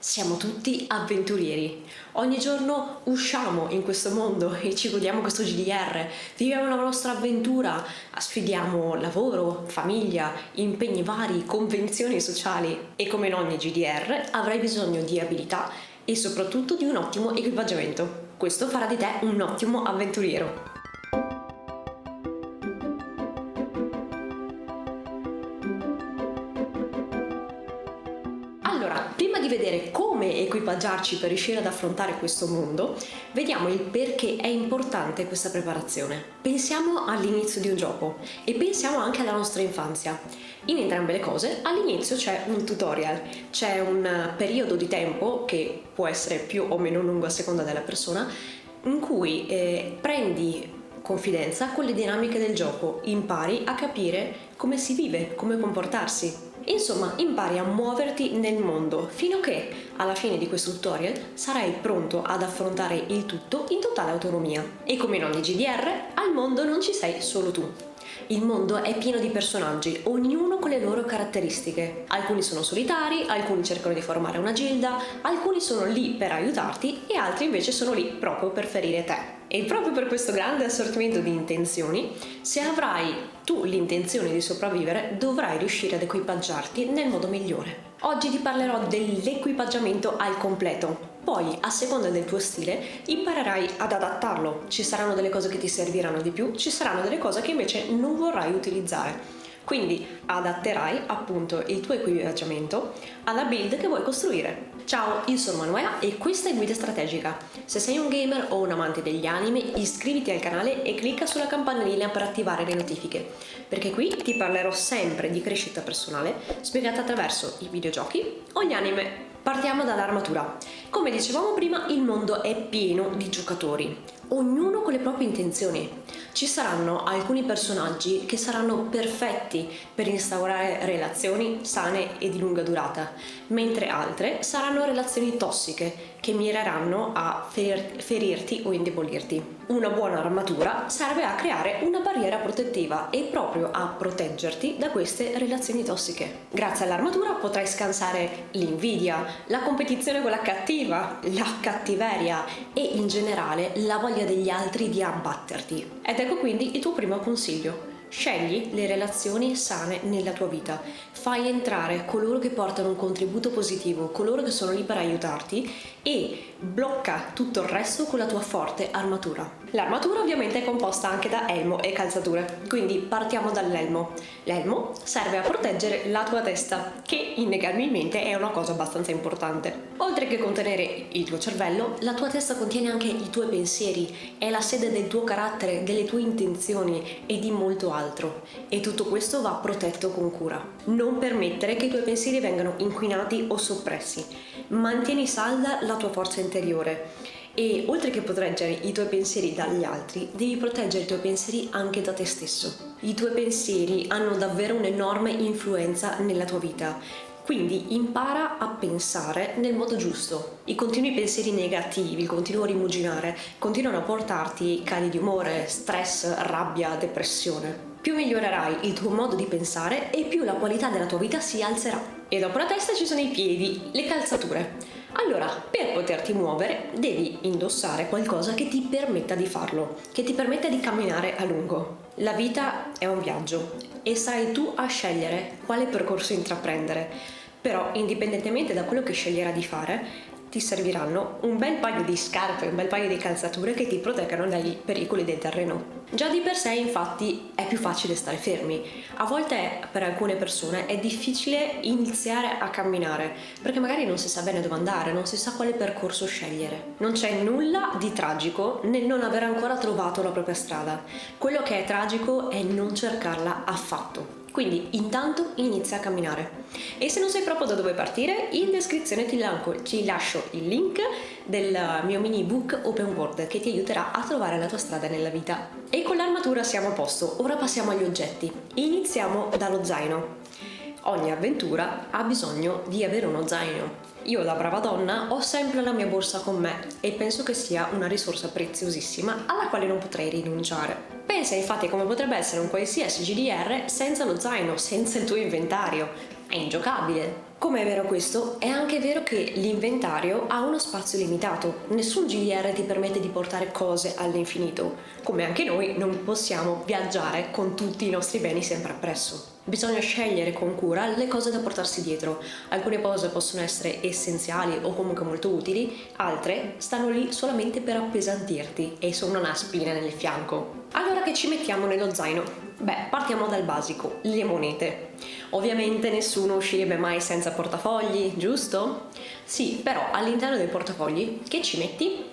Siamo tutti avventurieri. Ogni giorno usciamo in questo mondo e ci godiamo questo GDR, viviamo la nostra avventura, sfidiamo lavoro, famiglia, impegni vari, convenzioni sociali e come in ogni GDR avrai bisogno di abilità e soprattutto di un ottimo equipaggiamento. Questo farà di te un ottimo avventuriero. Allora, prima di vedere come equipaggiarci per riuscire ad affrontare questo mondo, vediamo il perché è importante questa preparazione. Pensiamo all'inizio di un gioco e pensiamo anche alla nostra infanzia. In entrambe le cose, all'inizio c'è un tutorial, c'è un periodo di tempo, che può essere più o meno lungo a seconda della persona, in cui prendi confidenza con le dinamiche del gioco, impari a capire come si vive, come comportarsi. Insomma, impari a muoverti nel mondo fino a che alla fine di questo tutorial sarai pronto ad affrontare il tutto in totale autonomia. E come in ogni GDR, al mondo non ci sei solo tu. Il mondo è pieno di personaggi, ognuno con le loro caratteristiche. Alcuni sono solitari, alcuni cercano di formare una gilda, alcuni sono lì per aiutarti e altri invece sono lì proprio per ferire te. E proprio per questo grande assortimento di intenzioni, se avrai tu l'intenzione di sopravvivere, dovrai riuscire ad equipaggiarti nel modo migliore. Oggi ti parlerò dell'equipaggiamento al completo. Poi, a seconda del tuo stile, imparerai ad adattarlo. Ci saranno delle cose che ti serviranno di più, ci saranno delle cose che invece non vorrai utilizzare. Quindi adatterai appunto il tuo equipaggiamento alla build che vuoi costruire. Ciao, io sono Manuela e questa è Guida Strategica. Se sei un gamer o un amante degli anime, iscriviti al canale e clicca sulla campanellina per attivare le notifiche, perché qui ti parlerò sempre di crescita personale spiegata attraverso i videogiochi o gli anime. Partiamo dall'armatura. Come dicevamo prima, il mondo è pieno di giocatori, ognuno con le proprie intenzioni. Ci saranno alcuni personaggi che saranno perfetti per instaurare relazioni sane e di lunga durata, mentre altre saranno relazioni tossiche che mireranno a ferirti o indebolirti. Una buona armatura serve a creare una barriera protettiva e proprio a proteggerti da queste relazioni tossiche. Grazie all'armatura potrai scansare l'invidia, la competizione con la cattiva, la cattiveria e in generale la voglia degli altri di abbatterti. Ed ecco quindi il tuo primo consiglio. Scegli le relazioni sane nella tua vita, fai entrare coloro che portano un contributo positivo, coloro che sono lì per aiutarti e blocca tutto il resto con la tua forte armatura. L'armatura ovviamente è composta anche da elmo e calzature, quindi partiamo dall'elmo. L'elmo serve a proteggere la tua testa, che innegabilmente è una cosa abbastanza importante. Oltre che contenere il tuo cervello, la tua testa contiene anche i tuoi pensieri, è la sede del tuo carattere, delle tue intenzioni e di molto altro. E tutto questo va protetto con cura. Non permettere che i tuoi pensieri vengano inquinati o soppressi. Mantieni salda la tua forza interiore. E oltre che proteggere i tuoi pensieri dagli altri, devi proteggere i tuoi pensieri anche da te stesso. I tuoi pensieri hanno davvero un'enorme influenza nella tua vita, quindi impara a pensare nel modo giusto. I continui pensieri negativi, il continuo rimuginare, continuano a portarti cali di umore, stress, rabbia, depressione. Più migliorerai il tuo modo di pensare e più la qualità della tua vita si alzerà. E dopo la testa ci sono i piedi, le calzature. Allora, per poterti muovere, devi indossare qualcosa che ti permetta di farlo, che ti permetta di camminare a lungo. La vita è un viaggio e sarai tu a scegliere quale percorso intraprendere, però indipendentemente da quello che sceglierai di fare, ti serviranno un bel paio di scarpe, un bel paio di calzature che ti proteggano dai pericoli del terreno. Già di per sé, infatti, è più facile stare fermi. A volte per alcune persone è difficile iniziare a camminare, perché magari non si sa bene dove andare, non si sa quale percorso scegliere. Non c'è nulla di tragico nel non aver ancora trovato la propria strada. Quello che è tragico è non cercarla affatto. Quindi intanto inizia a camminare. E se non sai proprio da dove partire, in descrizione ti lascio il link del mio mini ebook Open World che ti aiuterà a trovare la tua strada nella vita. E con l'armatura siamo a posto, ora passiamo agli oggetti. Iniziamo dallo zaino. Ogni avventura ha bisogno di avere uno zaino. Io da brava donna ho sempre la mia borsa con me e penso che sia una risorsa preziosissima alla quale non potrei rinunciare. Pensa infatti a come potrebbe essere un qualsiasi GDR senza lo zaino, senza il tuo inventario. È ingiocabile. Come è vero questo, è anche vero che l'inventario ha uno spazio limitato. Nessun GDR ti permette di portare cose all'infinito, come anche noi non possiamo viaggiare con tutti i nostri beni sempre appresso. Bisogna scegliere con cura le cose da portarsi dietro. Alcune cose possono essere essenziali o comunque molto utili, altre stanno lì solamente per appesantirti e sono una spina nel fianco. Allora che ci mettiamo nello zaino? Beh, partiamo dal basico, le monete. Ovviamente nessuno uscirebbe mai senza portafogli, giusto? Sì, però all'interno dei portafogli che ci metti?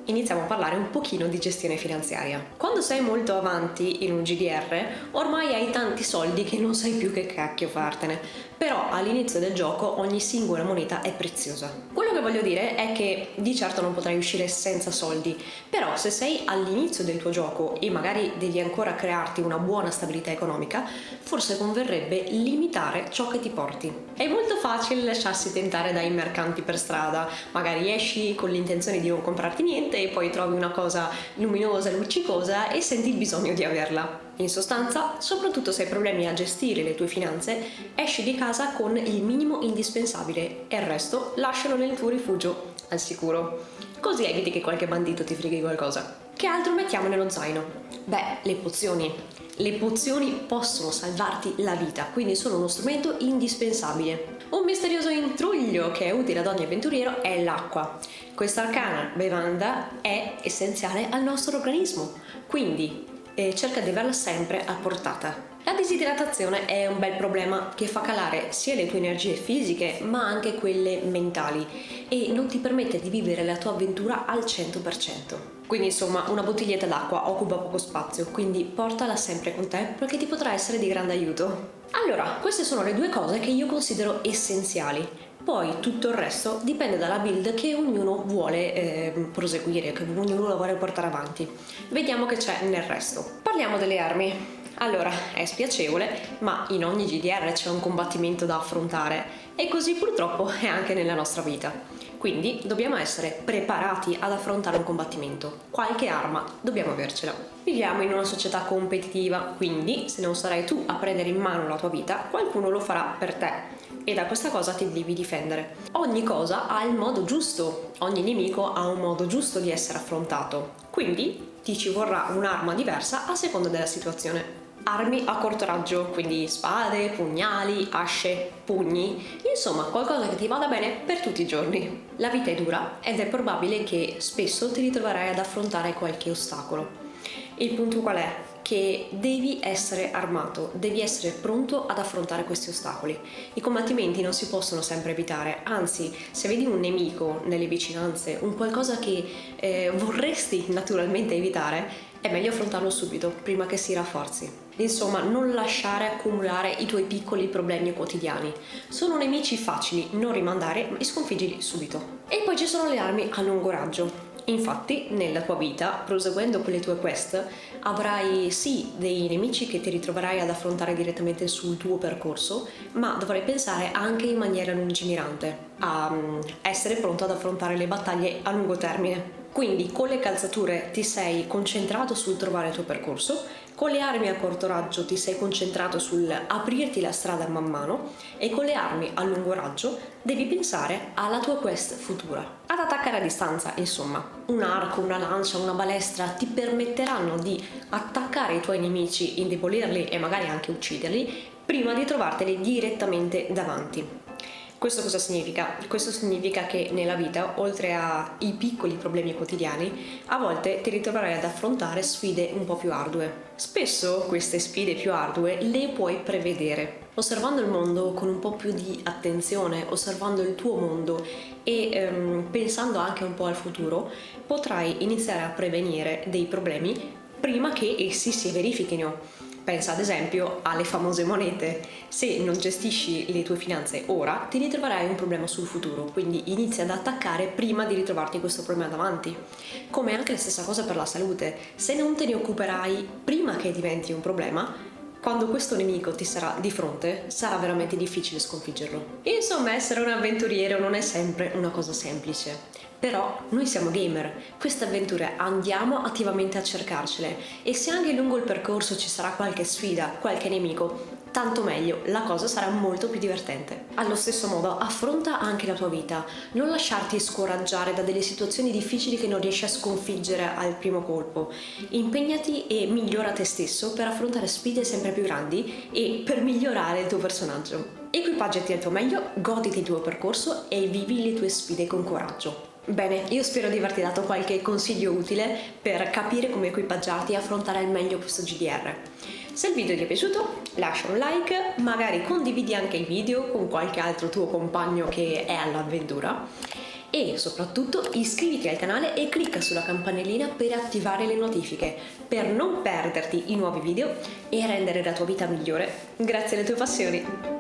Iniziamo a parlare un pochino di gestione finanziaria. Quando sei molto avanti in un GDR, ormai hai tanti soldi che non sai più che cacchio fartene, però all'inizio del gioco ogni singola moneta è preziosa. Quello che voglio dire è che di certo non potrai uscire senza soldi, però se sei all'inizio del tuo gioco e magari devi ancora crearti una buona stabilità economica, forse converrebbe limitare ciò che ti porti. È molto facile lasciarsi tentare dai mercanti per strada, magari esci con l'intenzione di non comprarti niente e poi trovi una cosa luminosa, luccicosa e senti il bisogno di averla. In sostanza, soprattutto se hai problemi a gestire le tue finanze, esci di casa con il minimo indispensabile e il resto lascialo nel tuo rifugio, al sicuro. Così eviti che qualche bandito ti frighi qualcosa. Che altro mettiamo nello zaino? Beh, le pozioni. Le pozioni possono salvarti la vita, quindi sono uno strumento indispensabile. Un misterioso intruglio che è utile ad ogni avventuriero è l'acqua. Questa arcana bevanda è essenziale al nostro organismo, quindi cerca di averla sempre a portata. La disidratazione è un bel problema che fa calare sia le tue energie fisiche ma anche quelle mentali e non ti permette di vivere la tua avventura al 100%. Quindi insomma una bottiglietta d'acqua occupa poco spazio, quindi portala sempre con te perché ti potrà essere di grande aiuto. Allora, queste sono le due cose che io considero essenziali. Poi tutto il resto dipende dalla build che ognuno vuole proseguire, che ognuno vuole portare avanti. Vediamo che c'è nel resto. Parliamo delle armi. Allora, è spiacevole, ma in ogni GDR c'è un combattimento da affrontare e così purtroppo è anche nella nostra vita. Quindi dobbiamo essere preparati ad affrontare un combattimento. Qualche arma dobbiamo avercela. Viviamo in una società competitiva, quindi se non sarai tu a prendere in mano la tua vita, qualcuno lo farà per te. E da questa cosa ti devi difendere. Ogni cosa ha il modo giusto, ogni nemico ha un modo giusto di essere affrontato. Quindi ti ci vorrà un'arma diversa a seconda della situazione. Armi a corto raggio, quindi spade, pugnali, asce, pugni, insomma qualcosa che ti vada bene per tutti i giorni. La vita è dura ed è probabile che spesso ti ritroverai ad affrontare qualche ostacolo. Il punto qual è? Che devi essere armato, devi essere pronto ad affrontare questi ostacoli. I combattimenti non si possono sempre evitare, anzi, se vedi un nemico nelle vicinanze, un qualcosa che vorresti naturalmente evitare, è meglio affrontarlo subito, prima che si rafforzi. Insomma, non lasciare accumulare i tuoi piccoli problemi quotidiani. Sono nemici facili, non rimandare e sconfiggili subito. E poi ci sono le armi a lungo raggio. Infatti, nella tua vita, proseguendo con le tue quest, avrai sì dei nemici che ti ritroverai ad affrontare direttamente sul tuo percorso, ma dovrai pensare anche in maniera lungimirante, a essere pronto ad affrontare le battaglie a lungo termine. Quindi con le calzature ti sei concentrato sul trovare il tuo percorso, con le armi a corto raggio ti sei concentrato sul aprirti la strada man mano e con le armi a lungo raggio devi pensare alla tua quest futura. Ad attaccare a distanza, insomma. Un arco, una lancia, una balestra ti permetteranno di attaccare i tuoi nemici, indebolirli e magari anche ucciderli prima di trovarteli direttamente davanti. Questo cosa significa? Questo significa che nella vita, oltre ai piccoli problemi quotidiani, a volte ti ritroverai ad affrontare sfide un po' più ardue. Spesso queste sfide più ardue le puoi prevedere. Osservando il mondo con un po' più di attenzione, osservando il tuo mondo e pensando anche un po' al futuro, potrai iniziare a prevenire dei problemi prima che essi si verifichino. Pensa ad esempio alle famose monete. Se non gestisci le tue finanze ora, ti ritroverai un problema sul futuro, quindi inizia ad attaccare prima di ritrovarti questo problema davanti. Come anche la stessa cosa per la salute. Se non te ne occuperai prima che diventi un problema, quando questo nemico ti sarà di fronte, sarà veramente difficile sconfiggerlo. Insomma, essere un avventuriero non è sempre una cosa semplice. Però noi siamo gamer, queste avventure andiamo attivamente a cercarcele e se anche lungo il percorso ci sarà qualche sfida, qualche nemico, tanto meglio, la cosa sarà molto più divertente. Allo stesso modo, affronta anche la tua vita, non lasciarti scoraggiare da delle situazioni difficili che non riesci a sconfiggere al primo colpo. Impegnati e migliora te stesso per affrontare sfide sempre più grandi e per migliorare il tuo personaggio. Equipaggiati al tuo meglio, goditi il tuo percorso e vivi le tue sfide con coraggio. Bene, io spero di averti dato qualche consiglio utile per capire come equipaggiarti e affrontare al meglio questo GDR. Se il video ti è piaciuto, lascia un like, magari condividi anche il video con qualche altro tuo compagno che è all'avventura e soprattutto iscriviti al canale e clicca sulla campanellina per attivare le notifiche, per non perderti i nuovi video e rendere la tua vita migliore grazie alle tue passioni.